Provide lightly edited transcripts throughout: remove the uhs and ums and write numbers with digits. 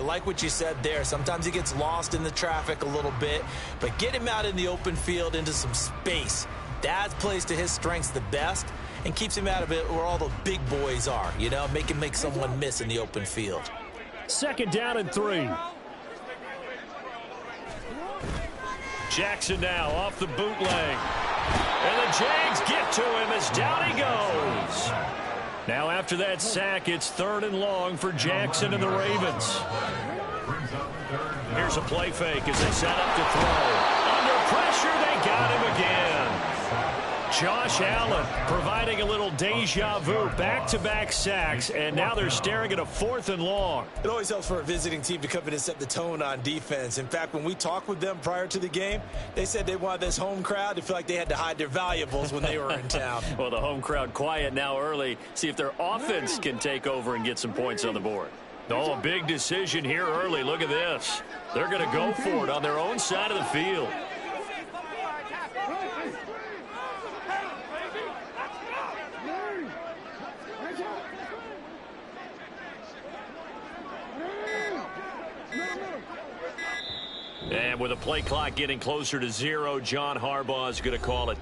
like what you said there. Sometimes he gets lost in the traffic a little bit, but get him out in the open field into some space. That plays to his strengths the best and keeps him out of it where all the big boys are, you know, make someone miss in the open field. 2nd down and 3. Jackson now off the bootleg. And the Jags get to him as down he goes. Now after that sack, it's 3rd and long for Jackson and the Ravens. Here's a play fake as they set up to throw. Under pressure, they got him again. Josh Allen providing a little deja vu, back-to-back sacks, and now they're staring at a 4th and long. It always helps for a visiting team to come in and set the tone on defense. In fact, when we talked with them prior to the game, they said they wanted this home crowd to feel like they had to hide their valuables when they were in town. Well, the home crowd quiet now early. See if their offense can take over and get some points on the board. Oh, a big decision here early. Look at this. They're going to go for it on their own side of the field. And with a play clock getting closer to 0, John Harbaugh is going to call it.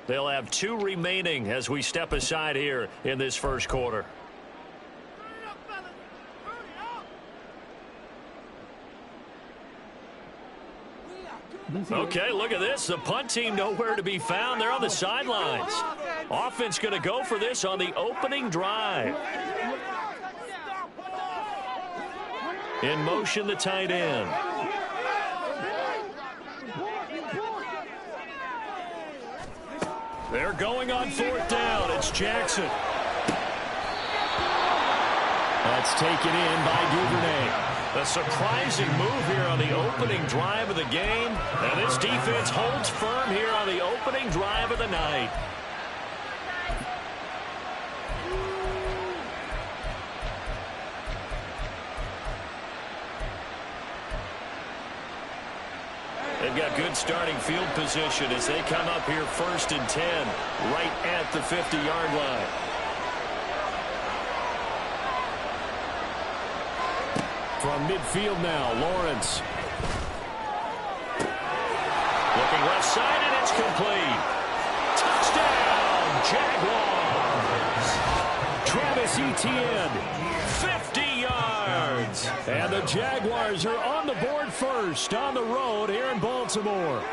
They'll have 2 remaining as we step aside here in this first quarter. Okay, look at this. The punt team nowhere to be found. They're on the sidelines. Offense going to go for this on the opening drive. In motion, the tight end. They're going on 4th down. It's Jackson. That's taken in by Duvernay. A surprising move here on the opening drive of the game. And this defense holds firm here on the opening drive of the night. They've got good starting field position as they come up here 1st and 10, right at the 50-yard line. From midfield now, Lawrence. Looking left side, and it's complete. Touchdown, Jaguars! Travis Etienne, 50 yards. And the Jaguars are on the board first on the road here in Baltimore.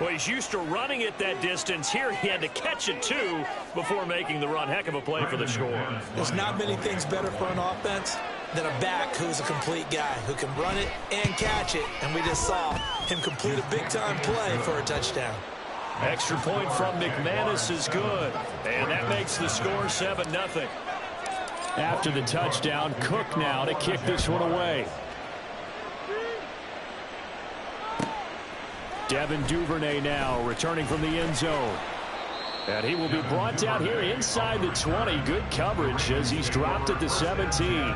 Well, he's used to running it that distance. Here he had to catch it, too, before making the run. Heck of a play for the score. There's not many things better for an offense than a back who's a complete guy, who can run it and catch it. And we just saw him complete a big-time play for a touchdown. Extra point from McManus is good. And that makes the score 7-0. After the touchdown, Cook now to kick this one away. Devin Duvernay now returning from the end zone. And he will be brought down here inside the 20. Good coverage as he's dropped at the 17.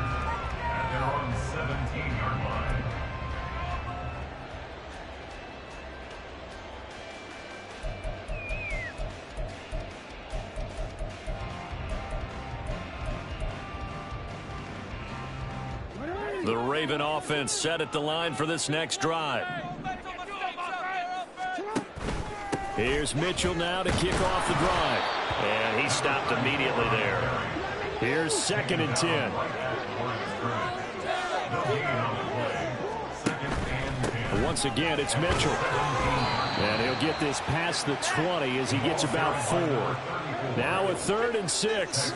The Raven offense set at the line for this next drive. Here's Mitchell now to kick off the drive. And he stopped immediately there. Here's 2nd and 10. Once again, it's Mitchell. And he'll get this past the 20 as he gets about 4. Now a 3rd and 6.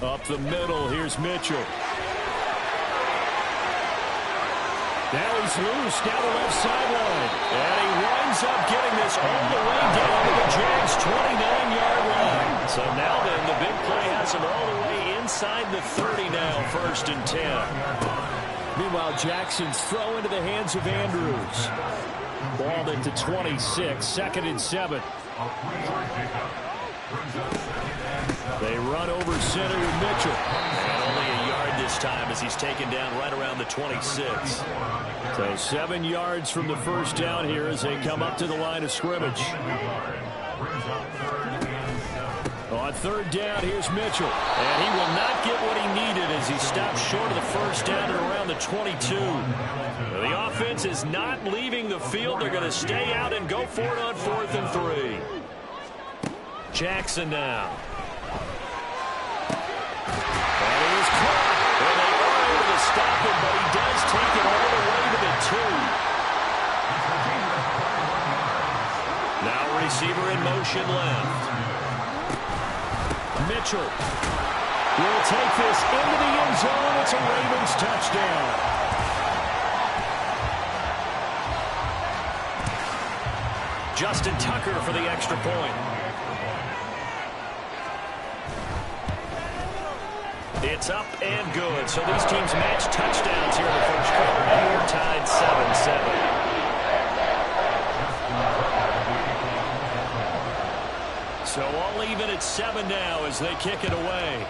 Up the middle, here's Mitchell. Now he's loose down the left sideline. And he winds up getting this all the way down to the Jags' 29-yard line. So now then, the big play has him all the way inside the 30 now, 1st and 10. Meanwhile, Jackson's throw into the hands of Andrews. Ball into 26, 2nd and 7. They run over center with Mitchell. And only a yard this time as he's taken down right around the 26. So 7 yards from the first down here as they come up to the line of scrimmage. On 3rd down, here's Mitchell. And he will not get what he needed as he stops short of the first down at around the 22. The offense is not leaving the field. They're going to stay out and go for it on 4th and 3. Jackson now. And he is caught. And they are able to stop him, but he does take it all the way to the 2. Now receiver in motion left. Mitchell will take this into the end zone. It's a Ravens touchdown. Justin Tucker for the extra point. It's up and good. So these teams match touchdowns here in the first quarter. Now we're tied 7-7. So all even at 7 now as they kick it away.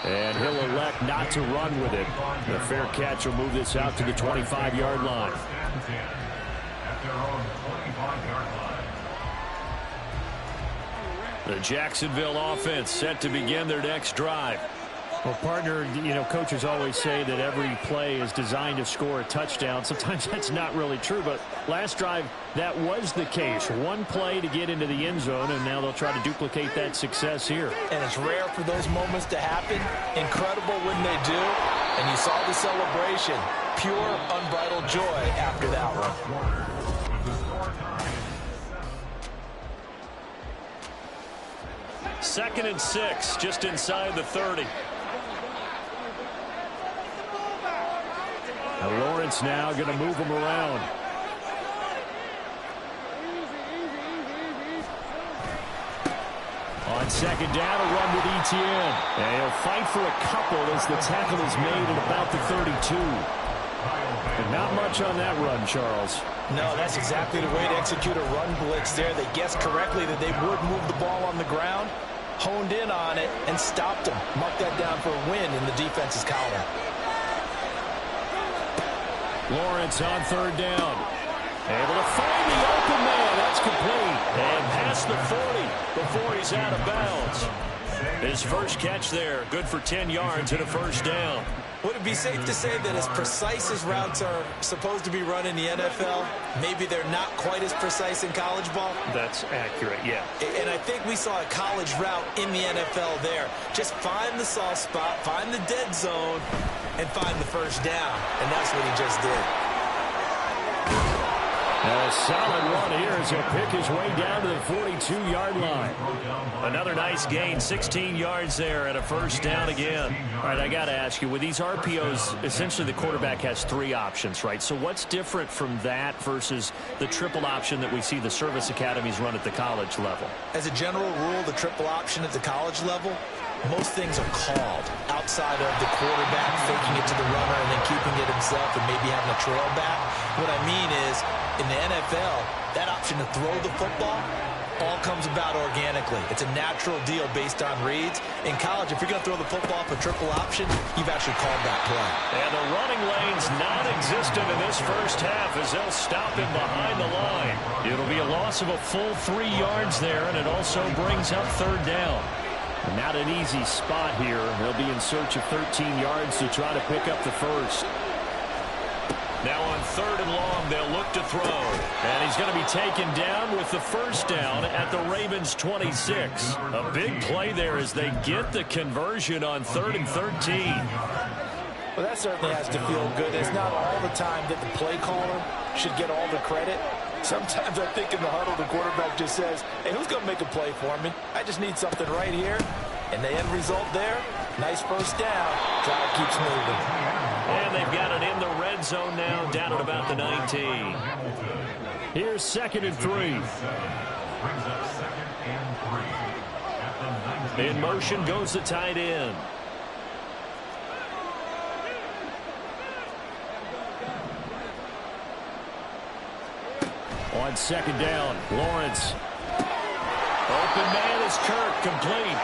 And he'll elect not to run with it. The fair catch will move this out to the 25-yard line. The Jacksonville offense set to begin their next drive. Well, partner, coaches always say that every play is designed to score a touchdown. Sometimes that's not really true, but last drive, that was the case. One play to get into the end zone, and now they'll try to duplicate that success here. And it's rare for those moments to happen. Incredible when they do. And you saw the celebration. Pure, unbridled joy after that one. 2nd and 6, just inside the 30. Now Lawrence now going to move him around. On 2nd down, a run with Etienne. And he'll fight for a couple as the tackle is made at about the 32. And not much on that run, Charles. No, that's exactly the way to execute a run blitz there. They guessed correctly that they would move the ball on the ground, honed in on it, and stopped them. Mark that down for a win in the defense's column. Lawrence on 3rd down. Able to find the open man. That's complete. And past the 40 before he's out of bounds. His first catch there, good for 10 yards and a first down. Would it be safe to say that as precise as routes are supposed to be run in the NFL, maybe they're not quite as precise in college ball? That's accurate, yeah. And I think we saw a college route in the NFL there. Just find the soft spot, find the dead zone, and find the first down. And that's what he just did. A solid run here as he'll pick his way down to the 42-yard line. Another nice gain, 16 yards there and a first down again. All right, I got to ask you, with these RPOs, essentially the quarterback has 3 options, right? So what's different from that versus the triple option that we see the service academies run at the college level? As a general rule, the triple option at the college level, most things are called outside of the quarterback faking it to the runner and then keeping it himself and maybe having a trail back. What I mean is, in the NFL, that option to throw the football all comes about organically. It's a natural deal based on reads. In college, if you're going to throw the football for triple option, you've actually called that play. And the running lane's non-existent in this first half as they'll stop him behind the line. It'll be a loss of a full 3 yards there, and it also brings up 3rd down. Not an easy spot here. They'll be in search of 13 yards to try to pick up the first. Now on 3rd and long, they'll look to throw. And he's going to be taken down with the first down at the Ravens' 26. A big play there as they get the conversion on 3rd and 13. Well, that certainly has to feel good. It's not all the time that the play caller should get all the credit. Sometimes I think in the huddle, the quarterback just says, hey, who's going to make a play for me? I just need something right here. And the end result there, nice first down. Drive keeps moving. And they've got it in the red zone now, down at about the 19. Here's 2nd and 3. In motion goes the tight end. On 2nd down, Lawrence. Open man is Kirk, complete.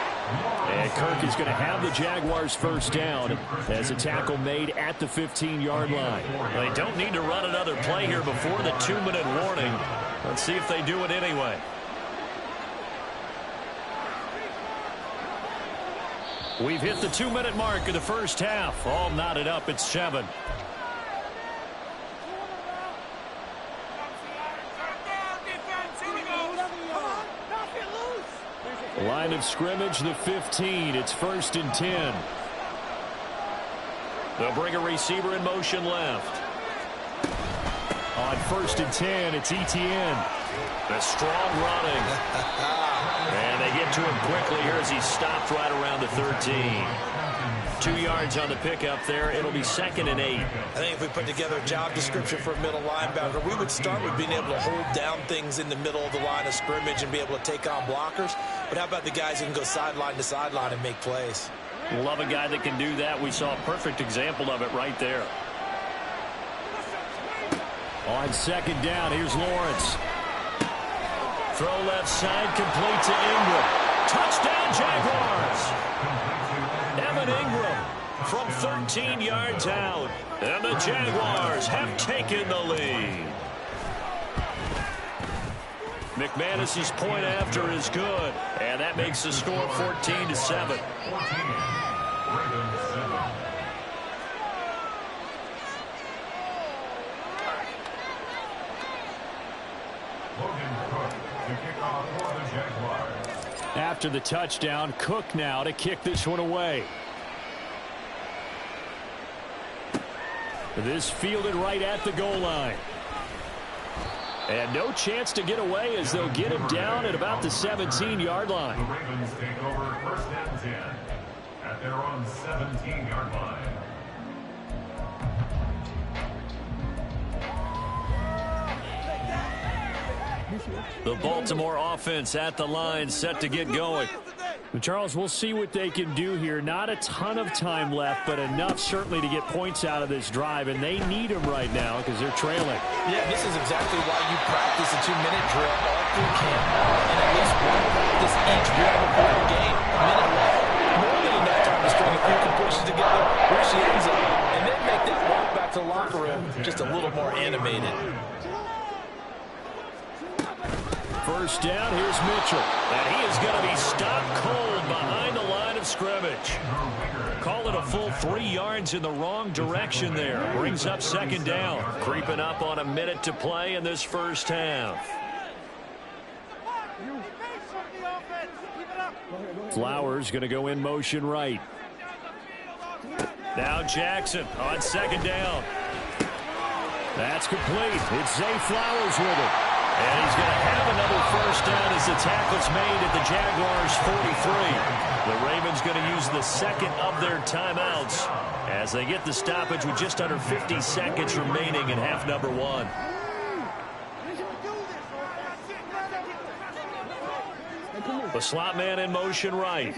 And Kirk is going to have the Jaguars' first down as a tackle made at the 15-yard line. They don't need to run another play here before the 2-minute warning. Let's see if they do it anyway. We've hit the 2-minute mark of the first half. All knotted up at 7. Line of scrimmage, the 15. It's 1st and 10. They'll bring a receiver in motion left. On 1st and 10, it's Etienne. The strong running. And they get to him quickly here as he stopped right around the 13. 2 yards on the pickup there. It'll be 2nd and 8. I think if we put together a job description for a middle linebacker, we would start with being able to hold down things in the middle of the line of scrimmage and be able to take on blockers. But how about the guys who can go sideline to sideline and make plays? Love a guy that can do that. We saw a perfect example of it right there. On 2nd down, here's Lawrence. Throw left side, complete to Ingram. Touchdown, Jaguars! Evan Ingram from 13 yards out. And the Jaguars have taken the lead. McManus's point after is good. And that makes the score 14-7. After the touchdown, Cook now to kick this one away. This fielded right at the goal line. And no chance to get away as they'll get him down at about the 17-yard line. The Ravens take over 1st and 10 at their own 17-yard line. The Baltimore offense at the line, set to get going. Charles, we'll see what they can do here. Not a ton of time left, but enough certainly to get points out of this drive, and they need them right now because they're trailing. Yeah, this is exactly why you practice a 2-minute drill all through camp, and at least one practice each drill before the game. A minute left, more than enough time to string a few completions together where she ends up, and then make that walk back to the locker room just a little more animated. First down, here's Mitchell. And he is going to be stopped cold behind the line of scrimmage. Call it a full 3 yards in the wrong direction there. Brings up 2nd down. Creeping up on a minute to play in this first half. Flowers going to go in motion right. Now Jackson on 2nd down. That's complete. It's Zay Flowers with it. And he's going to have another first down as the tackle's made at the Jaguars' 43. The Ravens going to use the 2nd of their timeouts as they get the stoppage with just under 50 seconds remaining in half number 1. The slot man in motion right.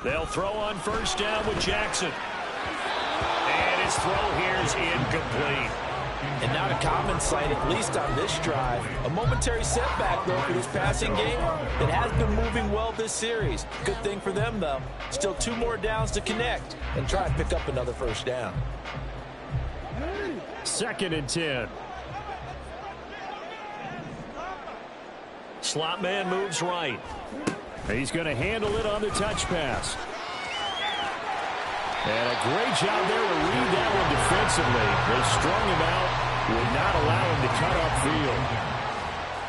They'll throw on first down with Jackson. And his throw here is incomplete. And not a common sight, at least on this drive. A momentary setback, though, for this passing game. It has been moving well this series. Good thing for them, though. Still 2 more downs to connect and try and pick up another first down. 2nd and 10. Slot man moves right. He's going to handle it on the touch pass. And a great job there to read that one defensively. They strung him out, would not allow him to cut upfield.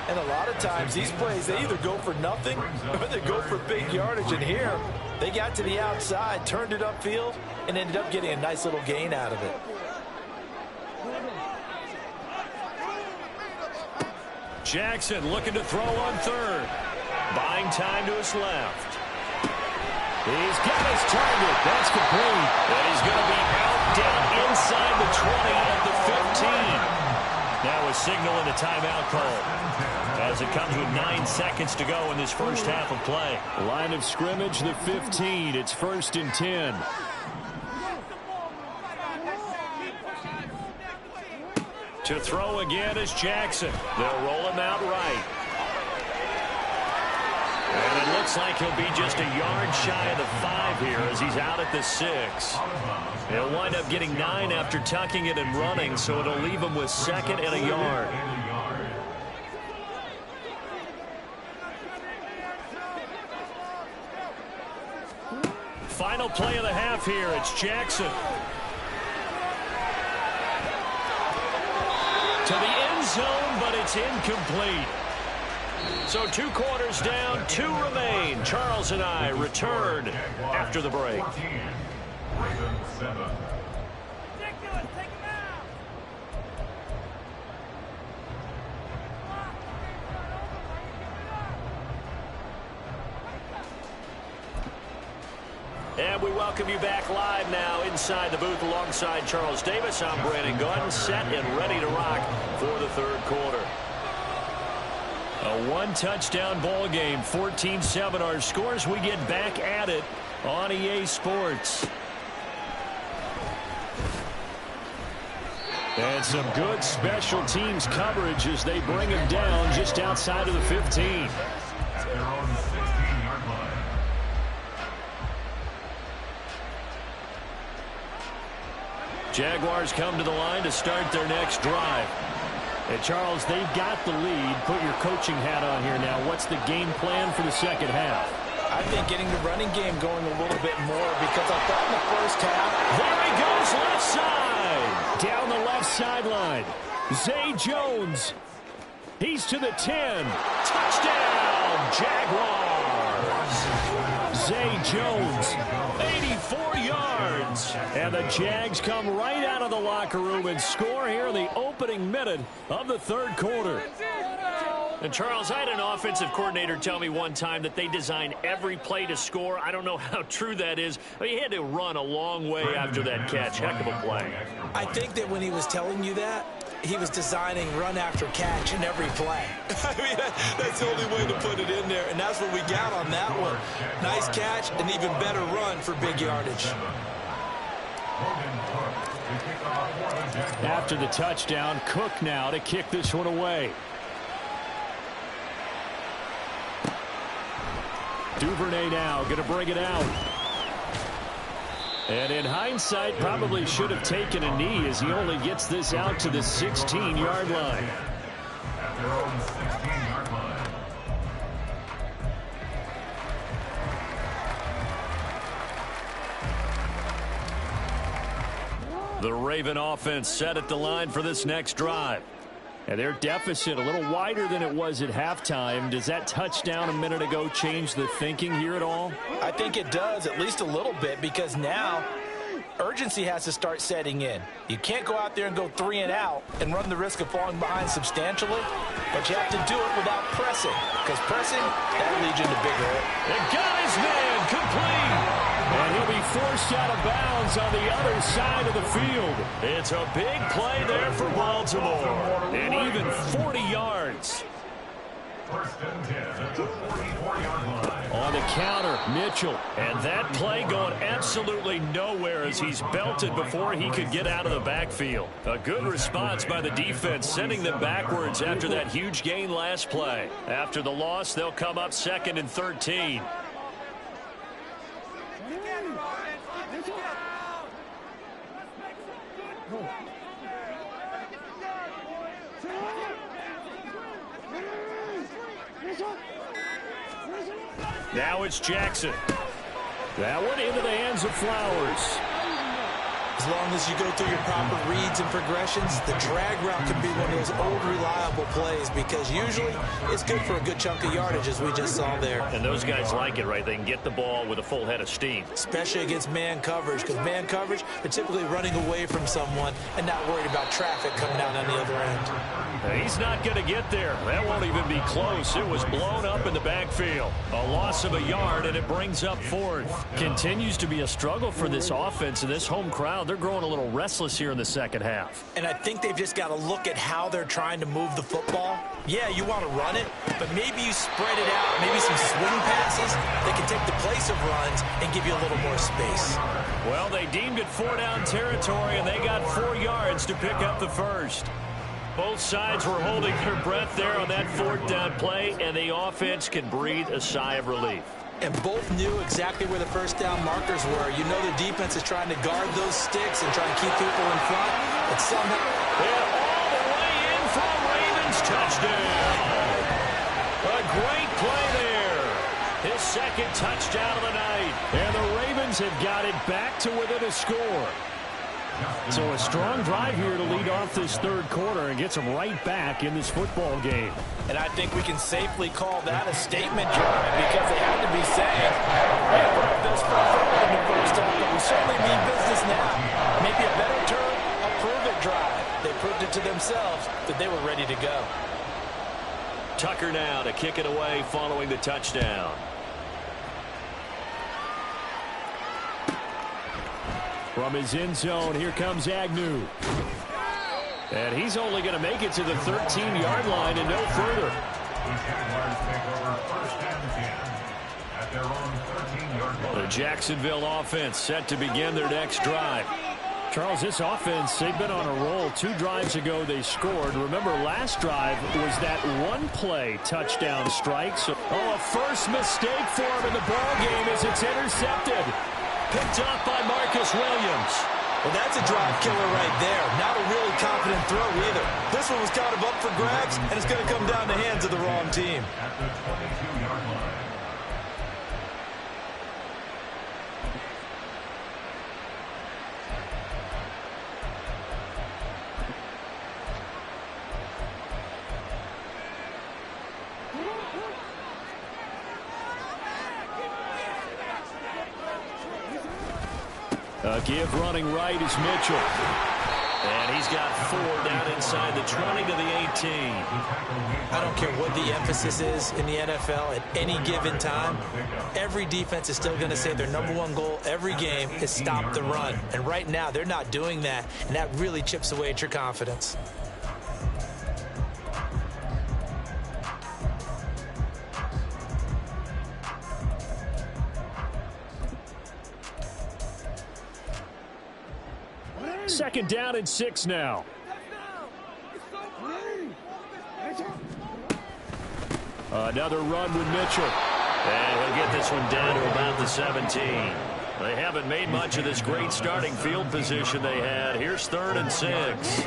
And a lot of times, these plays, they either go for nothing or they go for big yardage. And here, they got to the outside, turned it upfield, and ended up getting a nice little gain out of it. Jackson looking to throw on 3rd. Buying time to his left. He's got his target. That's complete. And he's going to be out down inside the 20 at the 15. Now a signal and a timeout call as it comes with 9 seconds to go in this first half of play. Line of scrimmage, the 15. It's 1st and 10. To throw again is Jackson. They'll roll him out right. And it looks like he'll be just a yard shy of the 5 here as he's out at the 6. He'll wind up getting 9 after tucking it and running, so it'll leave him with 2nd and a yard. Final play of the half here. It's Jackson. To the end zone, but it's incomplete. So 2 quarters down, 2 remain. Charles and I return after the break. And we welcome you back live now inside the booth alongside Charles Davis. I'm Brandon Gordon, set and ready to rock for the 3rd quarter. A 1-touchdown ball game, 14-7 our scores. We get back at it on EA Sports. And some good special teams coverage as they bring him down just outside of the 15. Jaguars come to the line to start their next drive. And Charles, they've got the lead. Put your coaching hat on here now. What's the game plan for the second half? I think getting the running game going a little bit more because I thought in the first half. There he goes left side. Down the left sideline. Zay Jones. He's to the 10. Touchdown, Jaguars. Zay Jones, 84 yards. And the Jags come right out of the locker room and score here in the opening minute of the 3rd quarter. And Charles, I had an offensive coordinator tell me one time that they design every play to score. I don't know how true that is. But he had to run a long way after that catch. Heck of a play. I think that when he was telling you that, he was designing run after catch in every play. I mean, that's the only way to put it in there, and that's what we got on that one. Nice catch, an even better run for big yardage. After the touchdown, Cook now to kick this one away. Duvernay now going to bring it out. And in hindsight, probably should have taken a knee as he only gets this out to the 16-yard line. At their own 16-yard line. The Raven offense set at the line for this next drive. And their deficit a little wider than it was at halftime. Does that touchdown a minute ago change the thinking here at all? I think it does, at least a little bit, because now urgency has to start setting in. You can't go out there and go 3 and out and run the risk of falling behind substantially, but you have to do it without pressing, because pressing, that leads you into big hole. And got his man complete. And he'll be forced out of bounds on the other side of the field. It's a big play there for Baltimore. And even 40 yards. First and 10 at the 44-yard line. On the counter, Mitchell. And that play going absolutely nowhere as he's belted before he could get out of the backfield. A good response by the defense, sending them backwards after that huge gain last play. After the loss, they'll come up 2nd and 13. Now it's Jackson. That one into the hands of Flowers. As long as you go through your proper reads and progressions, the drag route can be one of those old reliable plays because usually it's good for a good chunk of yardage, as we just saw there. And those guys like it, right? They can get the ball with a full head of steam. Especially against man coverage, because man coverage, they're typically running away from someone and not worried about traffic coming out on the other end. He's not going to get there. That won't even be close. It was blown up in the backfield. A loss of a yard, and it brings up fourth. Continues to be a struggle for this offense and this home crowd. They're growing a little restless here in the second half. And I think they've just got to look at how they're trying to move the football. Yeah, you want to run it, but maybe you spread it out, maybe some swing passes that can take the place of runs and give you a little more space. Well, they deemed it 4-down territory, and they got 4 yards to pick up the first. Both sides were holding their breath there on that 4th down play, and the offense can breathe a sigh of relief. And both knew exactly where the first down markers were. You know the defense is trying to guard those sticks and try and keep people in front. But somehow... they're all the way in for a Ravens touchdown. A great play there. His second touchdown of the night. And the Ravens have got it back to within a score. So a strong drive here to lead off this third quarter and gets them right back in this football game. And I think we can safely call that a statement drive because they had to be saying, we broke this for in the first half, but we certainly mean business now. Maybe a better term, a prove-it drive. They proved it to themselves that they were ready to go. Tucker now to kick it away following the touchdown. From his end zone, here comes Agnew. And he's only going to make it to the 13-yard line and no further. The Jacksonville offense set to begin their next drive. Charles, this offense, they've been on a roll. 2 drives ago, they scored. Remember, last drive was that one-play touchdown strike. So, a first mistake for him in the ball game as it's intercepted. Picked up by Marcus Williams. Well, that's a drive killer right there. Not a really confident throw either. This one was kind of up for grabs, and it's going to come down the hands of the wrong team. A give running right is Mitchell. And he's got 4 down inside the 20 to the 18. I don't care what the emphasis is in the NFL at any given time. Every defense is still going to say their #1 goal every game is stop the run. And right now, they're not doing that, and that really chips away at your confidence. Second down and 6 now. Another run with Mitchell. And he'll get this one down to about the 17. They haven't made much of this great starting field position they had. Here's 3rd and 6.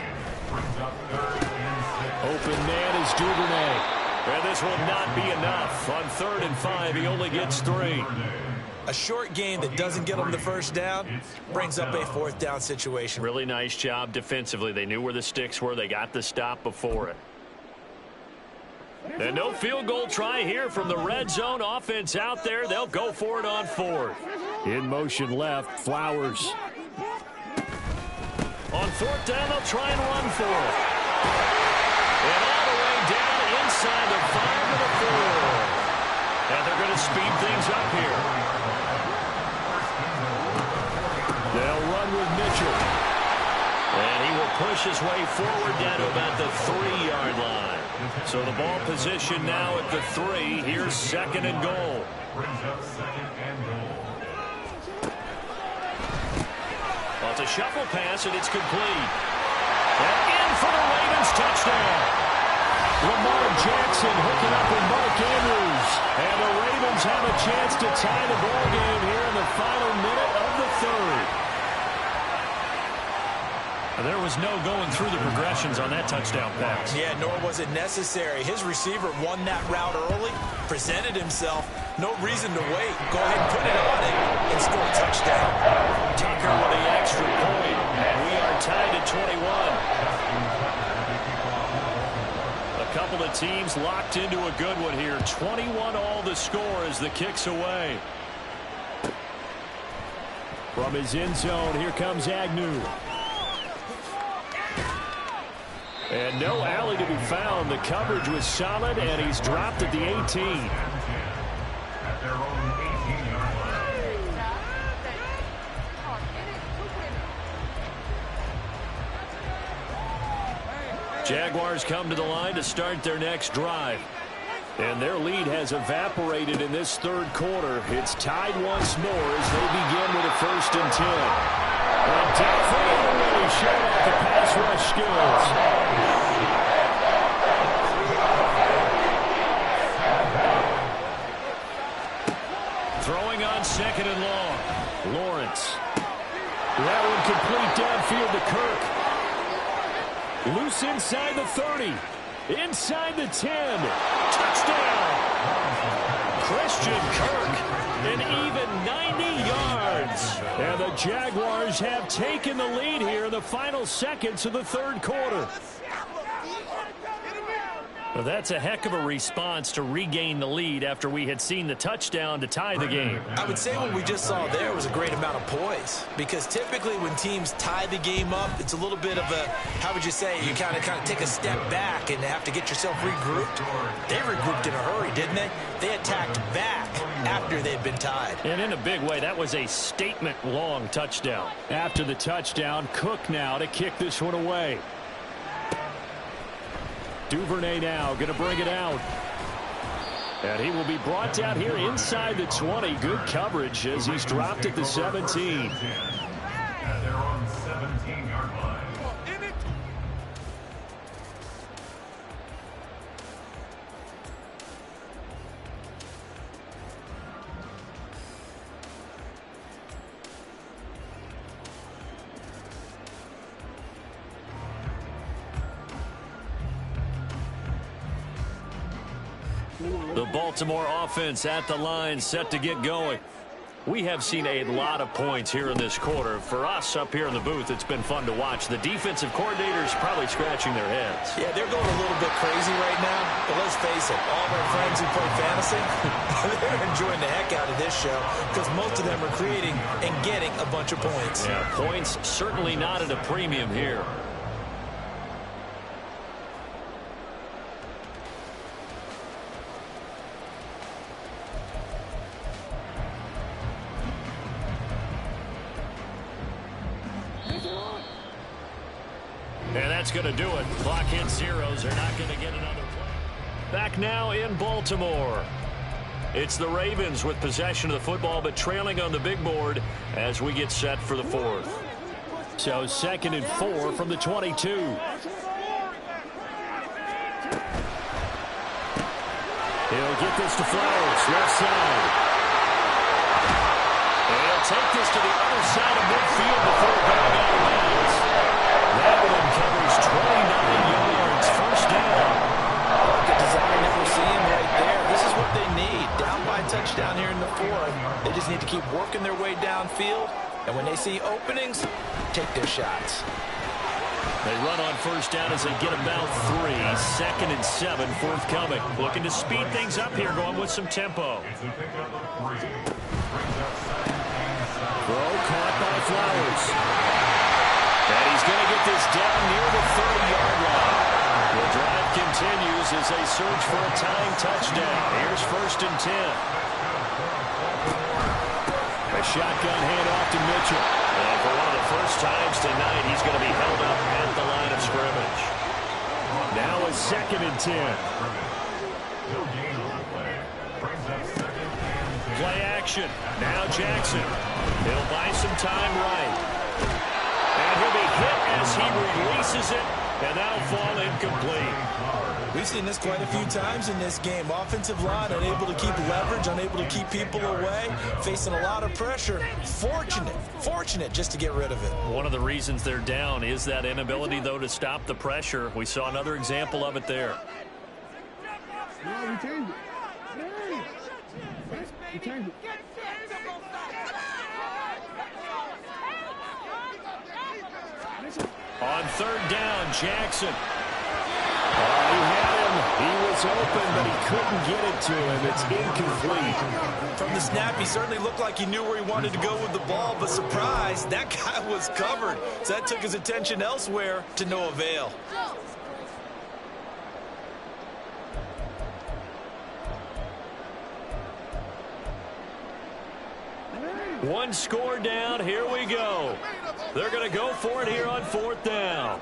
Open man is Duvernay. And this will not be enough. On 3rd and 5, he only gets 3. A short game that doesn't get them the first down brings up a 4th down situation. Really nice job defensively. They knew where the sticks were. They got the stop before it. And no field goal try here from the red zone offense out there. They'll go for it on 4th. In motion left, Flowers. On 4th down, they'll try and run for it. And all the way down inside the 5 to the 4. And they're going to speed things up here. They'll run with Mitchell. And he will push his way forward down to about the 3-yard line. So the ball position now at the 3. Here's 2nd and goal. Well, it's a shuffle pass, and it's complete. And in for the Ravens touchdown. Lamar Jackson hooking up with Mark Andrews. And the Ravens have a chance to tie the ball game here in the final minute of the 3rd. There was no going through the progressions on that touchdown pass. Yeah, nor was it necessary. His receiver won that route early, presented himself. No reason to wait. Go ahead and put it on it and score a touchdown. Tucker with the extra point. We are tied at 21. A couple of teams locked into a good one here. 21 all the score as the kick's away. From his end zone, here comes Agnew. And no alley to be found. The coverage was solid, and he's dropped at the 18. Jaguars come to the line to start their next drive. And their lead has evaporated in this third quarter. It's tied once more as they begin with a 1st and 10. And definitely really showed off the pass rush skills. Throwing on 2nd and long. Lawrence. That one complete downfield to Kirk. Loose inside the 30. Inside the 10. Touchdown. Christian Kirk. An even 90 yards. And the Jaguars have taken the lead here in the final seconds of the third quarter. Well, that's a heck of a response to regain the lead after we had seen the touchdown to tie the game. I would say what we just saw there was a great amount of poise, because typically when teams tie the game up, it's a little bit of a, how would you say, you kind of take a step back and have to get yourself regrouped. They regrouped in a hurry, didn't they? They attacked back after they'd been tied. And in a big way, that was a statement-long touchdown. After the touchdown, Cook now to kick this one away. Duvernay now going to bring it out. And he will be brought down here inside the 20. Good coverage as he's dropped at the 17. The Baltimore offense at the line, set to get going. We have seen a lot of points here in this quarter. For us up here in the booth, it's been fun to watch. The defensive coordinators probably scratching their heads. Yeah, they're going a little bit crazy right now. But let's face it, all of our friends who play fantasy, they're enjoying the heck out of this show because most of them are creating and getting a bunch of points. Yeah, points certainly not at a premium here. And that's going to do it. Clock hits zeros. They're not going to get another play. Back now in Baltimore. It's the Ravens with possession of the football, but trailing on the big board as we get set for the fourth. So 2nd and 4 from the 22. He'll get this to Flowers, left side. And he'll take this to the other side of midfield before going out of bounds. That one covers 29 yards, 1st down. Good design that we're seeing right there. This is what they need. Down by a touchdown here in the 4th. They just need to keep working their way downfield. And when they see openings, take their shots. They run on 1st down as they get about 3. 2nd and 7 forthcoming. Looking to speed things up here, going with some tempo. Throw caught by Flowers. And he's going to get this down near the 30-yard line. The drive continues as they search for a tying touchdown. Here's 1st and 10. A shotgun handoff to Mitchell. And for one of the first times tonight, he's going to be held up at the line of scrimmage. Now a 2nd and 10. Play action. Now Jackson. He'll buy some time right. And he'll be hit as he releases it, and that'll fall incomplete. We've seen this quite a few times in this game. Offensive line unable to keep leverage, unable to keep people away, facing a lot of pressure. Fortunate just to get rid of it. One of the reasons they're down is that inability, though, to stop the pressure. We saw another example of it there. On third down, Jackson. He had him. He was open, but he couldn't get it to him. It's incomplete. From the snap, he certainly looked like he knew where he wanted to go with the ball, but surprise, that guy was covered. So that took his attention elsewhere to no avail. One score down. Here we go. They're going to go for it here on fourth down.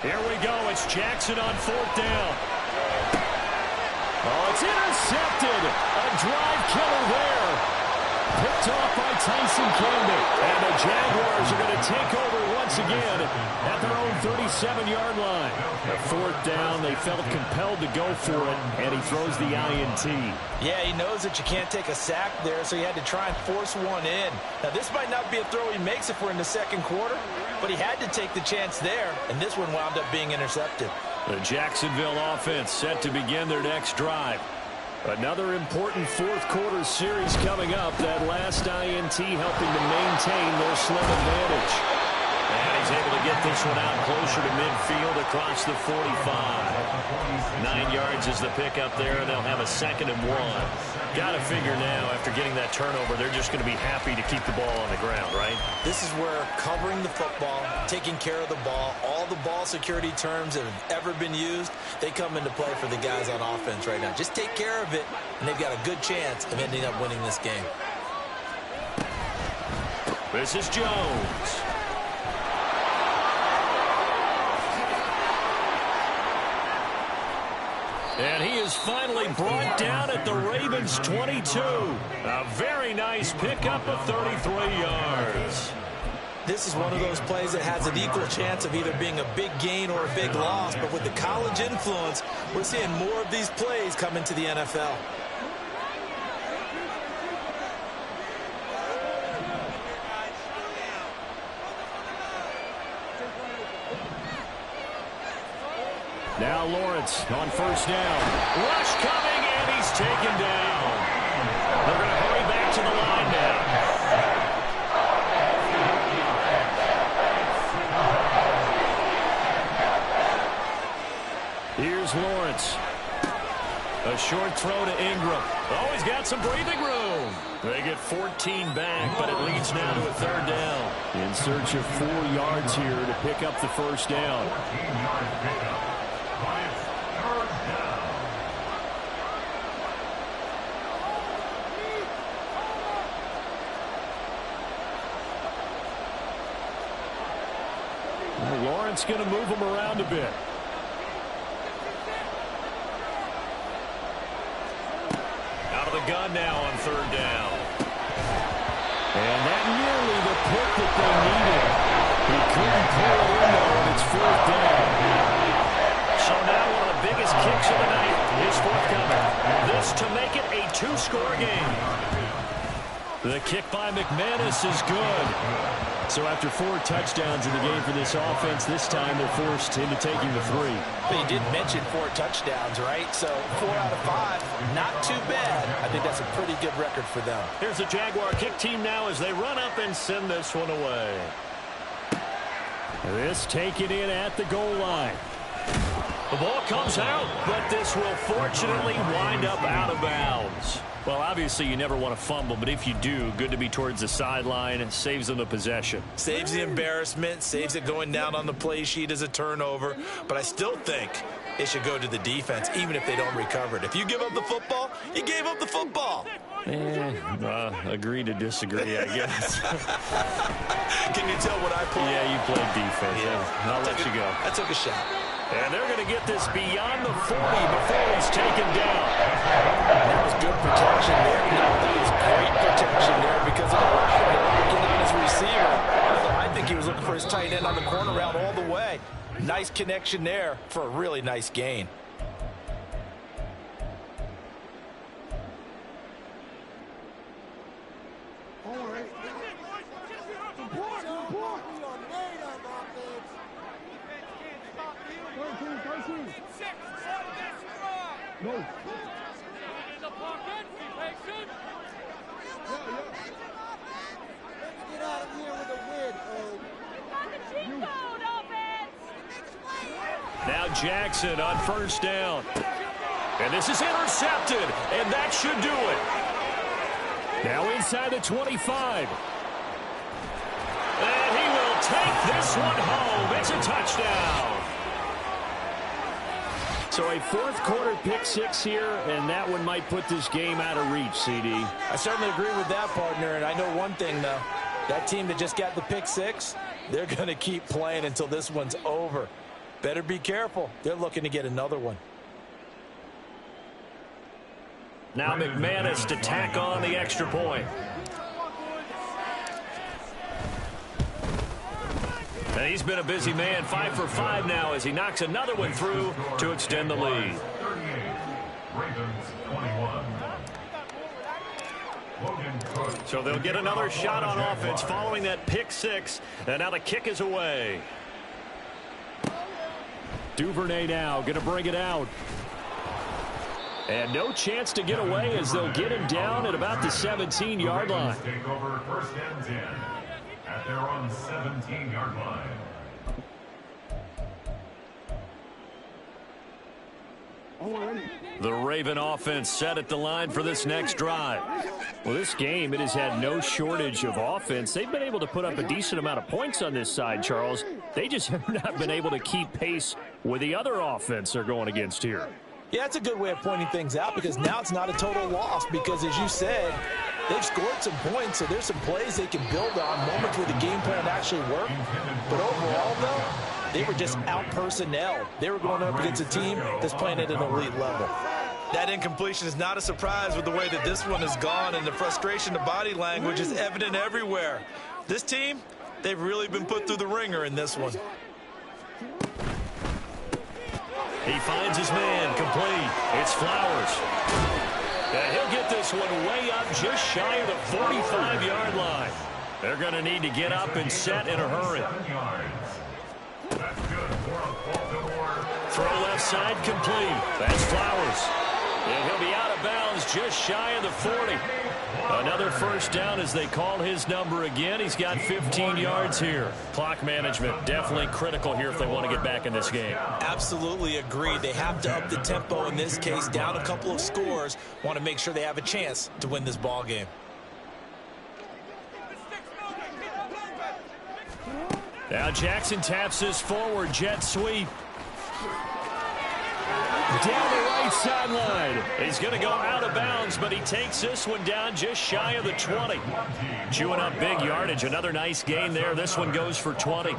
Here we go. It's Jackson on fourth down. Oh, it's intercepted. A drive killer there. Picked off by Tyson Campbell. And the Jaguars are going to take over once again at their own 37-yard line. At fourth down, they felt compelled to go for it, and he throws the INT. Yeah, he knows that you can't take a sack there, so he had to try and force one in. Now, this might not be a throw he makes if we're in the second quarter, but he had to take the chance there, and this one wound up being intercepted. The Jacksonville offense set to begin their next drive. Another important fourth quarter series coming up. That last INT helping to maintain their slim advantage. And he's able to get this one out closer to midfield across the 45. 9 yards is the pickup there, and they'll have a 2nd and 1. Got to figure now, after getting that turnover, they're just going to be happy to keep the ball on the ground, right? This is where covering the football, taking care of the ball, all the ball security terms that have ever been used, they come into play for the guys on offense right now. Just take care of it, and they've got a good chance of ending up winning this game. This is Jones. And he is finally brought down at the Ravens' 22. A very nice pickup of 33 yards. This is one of those plays that has an equal chance of either being a big gain or a big loss. But with the college influence, we're seeing more of these plays come into the NFL. Now Lawrence on first down. Rush coming, and he's taken down. They're going to hurry back to the line now. Here's Lawrence. A short throw to Ingram. Oh, he's got some breathing room. They get 14 back, but it leads now to a third down. In search of 4 yards here to pick up the first down. Lawrence going to move him around a bit. Out of the gun now on third down. And that nearly the pick that they needed. He couldn't pull it in though, and it's fourth down. So now one of the biggest kicks of the night is forthcoming. This to make it a 2-score game. The kick by McManus is good. So after 4 touchdowns in the game for this offense, this time they're forced into taking the 3. But you did mention 4 touchdowns, right? So 4 out of 5, not too bad. I think that's a pretty good record for them. Here's the Jaguar kick team now as they run up and send this one away. This taken in at the goal line. The ball comes out, but this will fortunately wind up out of bounds. Well, obviously, you never want to fumble, but if you do, good to be towards the sideline. It saves them the possession. Saves the embarrassment, saves it going down on the play sheet as a turnover. But I still think it should go to the defense, even if they don't recover it. If you give up the football, you gave up the football. Agree to disagree, I guess. Can you tell what I played? Yeah, you played defense. Yeah. I'll let you go. I took a shot. And they're going to get this beyond the 40 before he's taken down. That was good protection there. No, that was great protection there because of the locking on his receiver. I think he was looking for his tight end on the corner route all the way. Nice connection there for a really nice gain. Now Jackson on first down. And this is intercepted, and that should do it. Now inside the 25. And he will take this one home. It's a touchdown. So a fourth quarter pick six here, and that one might put this game out of reach, CD. I certainly agree with that, partner, and I know one thing, though. That team that just got the pick six, they're going to keep playing until this one's over. Better be careful. They're looking to get another one. Now McManus to tack on the extra point. And he's been a busy man, 5 for 5 now as he knocks another one through to extend the lead. So they'll get another shot on offense following that pick six. And now the kick is away. Duvernay now going to bring it out. And no chance to get away as they'll get him down at about the 17-yard line. Take over first and 10 at their own 17-yard line. The Raven offense set at the line for this next drive. Well, this game, it has had no shortage of offense. They've been able to put up a decent amount of points on this side, Charles. They just have not been able to keep pace with the other offense they're going against here. Yeah, that's a good way of pointing things out because now it's not a total loss because, as you said, they've scored some points, so there's some plays they can build on, moments where the game plan actually worked. But overall, though, they were just out-personnel. They were going up against a team that's playing at an elite level. That incompletion is not a surprise with the way that this one has gone, and the frustration, the body language is evident everywhere. This team, they've really been put through the ringer in this one. He finds his man, complete. It's Flowers. And he'll get this one way up just shy of the 45-yard line. They're going to need to get up and set in a hurry. Throw left side complete. That's Flowers. And he'll be out of bounds just shy of the 40. Another first down as they call his number again. He's got 15 yards here. Clock management definitely critical here if they want to get back in this game. Absolutely agreed. They have to up the tempo in this case, down a couple of scores. Want to make sure they have a chance to win this ball game. Now Jackson taps this forward jet sweep. Down the right sideline. He's going to go out of bounds, but he takes this one down just shy of the 20. Chewing up big yardage. Another nice gain there. This one goes for 20.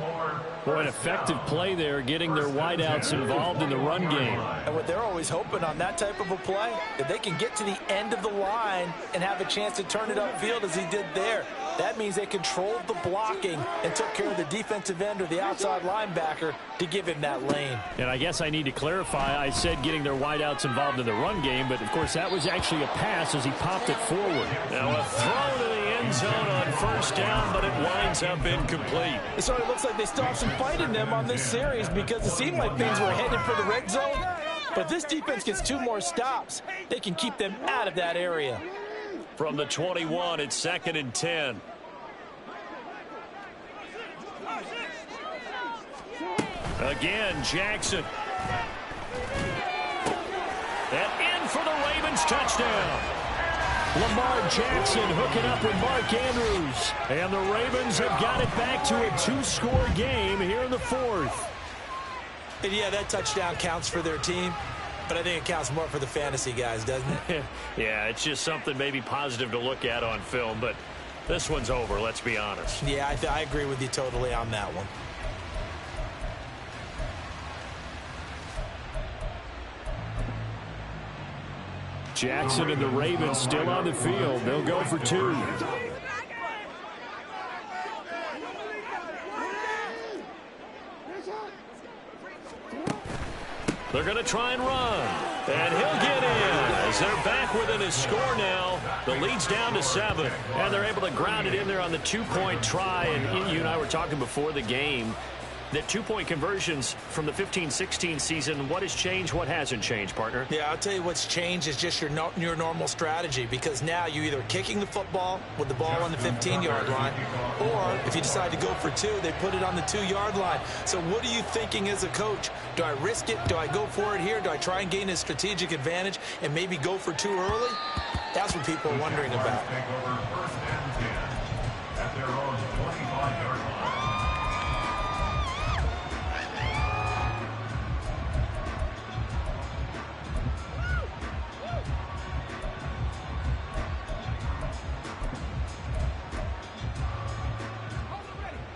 Boy, an effective play there, getting their wideouts involved in the run game. And what they're always hoping on that type of a play, that they can get to the end of the line and have a chance to turn it upfield as he did there. That means they controlled the blocking and took care of the defensive end or the outside linebacker to give him that lane. And I guess I need to clarify, I said getting their wideouts involved in the run game, but of course that was actually a pass as he popped it forward. Now a throw to the end zone on first down, but it winds up incomplete. It sort of looks like they still have some fight in them on this series because it seemed like things were headed for the red zone. But this defense gets 2 more stops. They can keep them out of that area. From the 21, it's 2nd and 10. Again, Jackson. And in for the Ravens touchdown. Lamar Jackson hooking up with Mark Andrews. And the Ravens have got it back to a 2-score game here in the 4th. And yeah, that touchdown counts for their team. But I think it counts more for the fantasy guys, doesn't it? Yeah, it's just something maybe positive to look at on film. But this one's over, let's be honest. Yeah, I agree with you totally on that one. Jackson and the Ravens still on the field. They'll go for 2. They're going to try and run. And he'll get in as they're back within his score now. The lead's down to 7. And they're able to ground it in there on the two-point try. And you and I were talking before the game. The two-point conversions from the 15-16 season, what has changed, what hasn't changed, partner? Yeah, I'll tell you what's changed is just your normal strategy, because now you're either kicking the football with the ball on the 15-yard line, or if you decide to go for 2, they put it on the 2-yard line. So what are you thinking as a coach? Do I risk it? Do I go for it here? Do I try and gain a strategic advantage and maybe go for 2 early? That's what people are wondering about. Take over first and 10 at their own 25-yard line.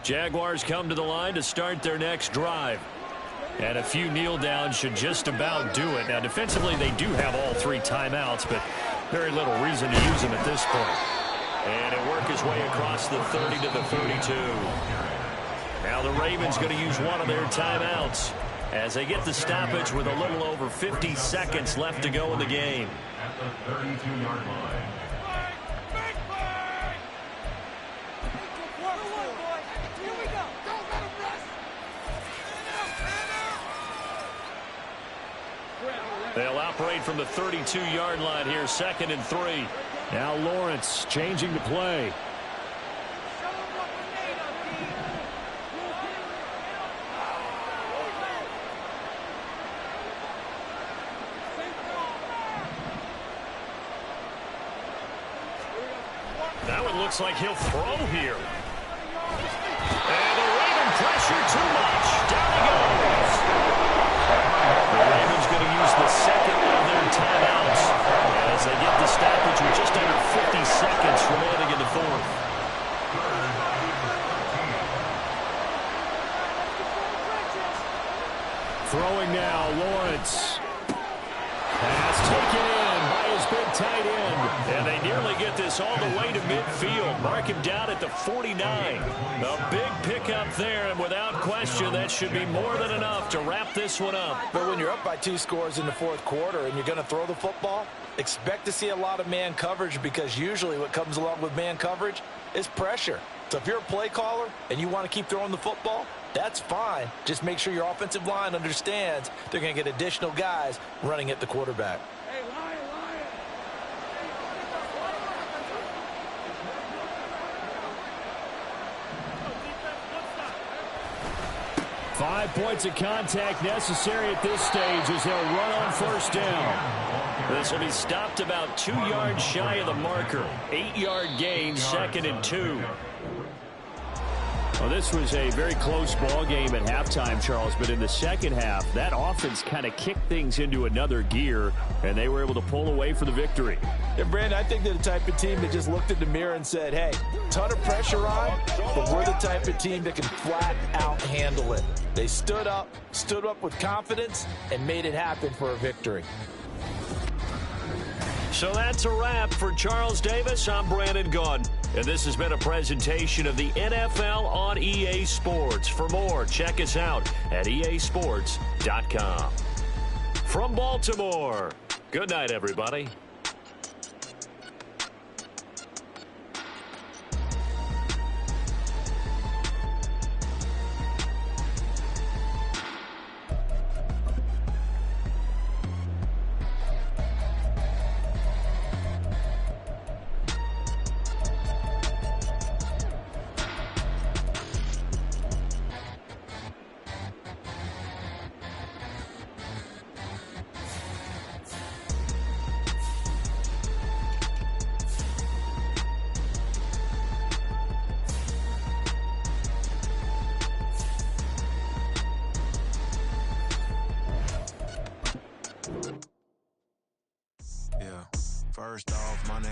Jaguars come to the line to start their next drive. And a few kneel downs should just about do it. Now, defensively, they do have all 3 timeouts, but very little reason to use them at this point. And it worked his way across the 30 to the 32. Now the Ravens going to use one of their timeouts as they get the stoppage with a little over 50 seconds left to go in the game. At the 32-yard line. They'll operate from the 32-yard line here, 2nd and 3. Now Lawrence changing the play. Now it looks like he'll throw here. And the Raven pressure too much. Down he goes. The Ravens going to use the second of their timeouts as they get the stoppage with just under 50 seconds remaining in the 4th. Throwing now, Lawrence. Pass taken in by his big tight end. And they nearly get this all the way to midfield. Mark him down at the 49. A big pickup there, and without question, that should be more than enough to wrap this one up. But when you're up by 2 scores in the 4th quarter and you're going to throw the football, expect to see a lot of man coverage, because usually what comes along with man coverage is pressure. So if you're a play caller and you want to keep throwing the football, that's fine. Just make sure your offensive line understands they're going to get additional guys running at the quarterback. Hey, Lion. 5 points of contact necessary at this stage as they'll run on 1st down. This will be stopped about 2 yards shy of the marker. 8-yard gain, 2nd and 2. Well, this was a very close ball game at halftime, Charles, but in the second half, that offense kind of kicked things into another gear, and they were able to pull away for the victory. And, Brandon, I think they're the type of team that just looked in the mirror and said, hey, ton of pressure on, but we're the type of team that can flat out handle it. They stood up with confidence, and made it happen for a victory. So that's a wrap for Charles Davis. I'm Brandon Gunn. And this has been a presentation of the NFL on EA Sports. For more, check us out at easports.com. From Baltimore, good night, everybody. First off, my name